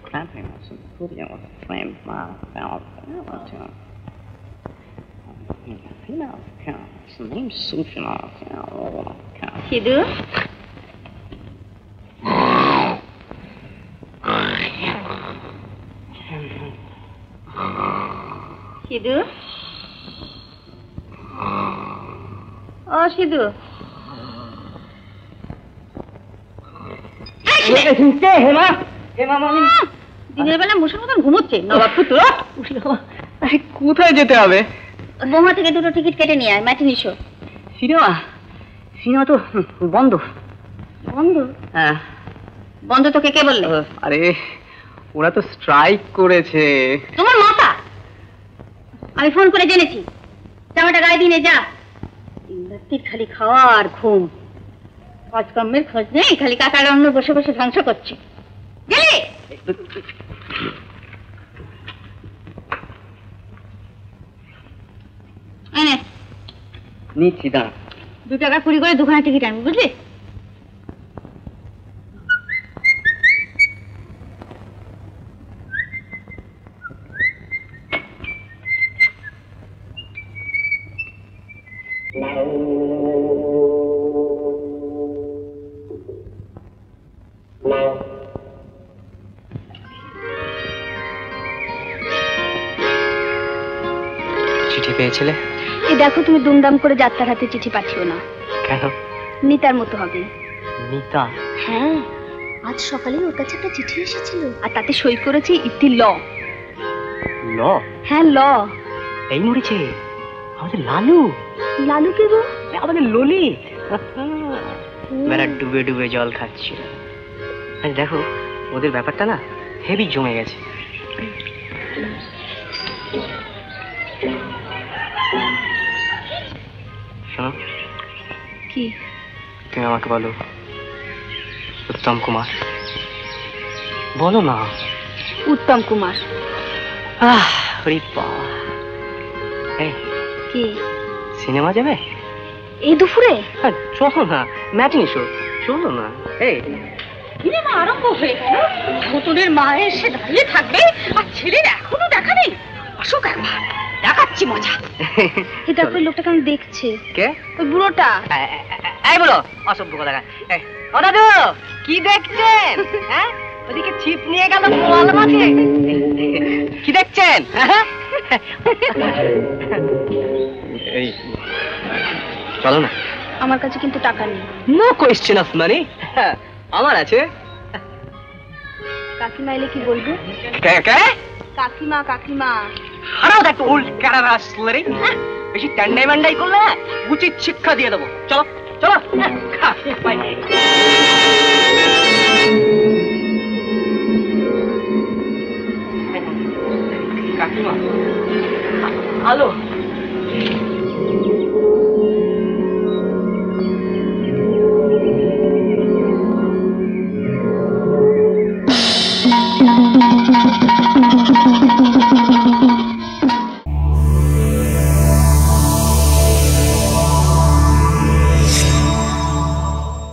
clamping on some pudding with a flame smile balance. Female count. Some name sushi off. Sidhu? Sidhu? Oh, Sidhu. দিনের বেলা মুসের মতন ঘুমোচ্ছে নবাব পুত্র। কোথায় যেতে হবে? বোমা থেকে দুটো টিকিট কেটে নিয়ে আয়, ম্যাটিনি শো। সিনেমা? সিনেমা তো বন্ধ। বন্ধ? হ্যাঁ। বন্ধ তোকে কে বললে? আরে ওরা তো স্ট্রাইক করেছে। তোমার মাথা, আমি ফোন করে জেনেছি। জামাটা গায়ে দিনে যা। ইন্দ্রাত্রির খালি খাওয়া আর ঘুম, কাজকর্মের খোঁজ নেই, খালি কাকার অন্য বসে বসে ধ্বংস করছে। গেলে নিচ্ছি, দাঁড়া। 2 টাকা কুড়ি করে দুখানা টিকিট আনবি, বুঝলি? চিঠি পেয়েছিলে? এই দেখো, তুমি দুমদাম করে যাত্রার হাতে চিঠি পাঠিও না। কেন? নিতার মতো হবে। নিতা? হ্যাঁ, আজ সকালে ওর কাছে একটা চিঠি এসেছিল, আর তাতে সই করেছে ইতি ল। ল? হ্যাঁ, ল। এই মরেছে আমাদের লালু। লালু কে গো? আমাদের ললিত। মেয়েরা ডুবে ডুবে জল খাচ্ছিল। দেখো, ওদের ব্যাপারটা না হেভি জমে গেছে। শোনো, কি? তুমি আমাকে বলো, উত্তম কুমার? বলো না। উত্তম কুমার? কি সিনেমা যাবে এই দুপুরে? চলো না, ম্যাটিনি শো, চলো না। সিনেমা আরম্ভ হয়ে গেল, ভুতুড়ের মা এসে দাঁড়িয়ে থাকবে, আর ছেলের এখনো দেখা নেই। অশোক, একবার দেখাচ্ছি মজা। এই দেখো, লোকটাকে আমি দেখছি। কে? ওই বুড়োটা। এই বলো, অসভ্য কথা। ও দাদু, কি দেখছেন? হ্যাঁ, ওদিকে ছিপ নিয়ে গেল পোয়াল মাঠে। কি দেখছেন? এই চলো না। আমার কাছে কিন্তু টাকা নেই। No question of money. আমার আছে। কাকিমা এলে কি বলবো? কে কে? কাকিমা, কাকিমা। হারাও দেখ, ওল্ড ক্যারারা আসলে বেশি ট্যান্ডাই ম্যান্ডাই করলে উচিত শিক্ষা দিয়ে দেবো। চলো চলো। কাকিমা, আলো।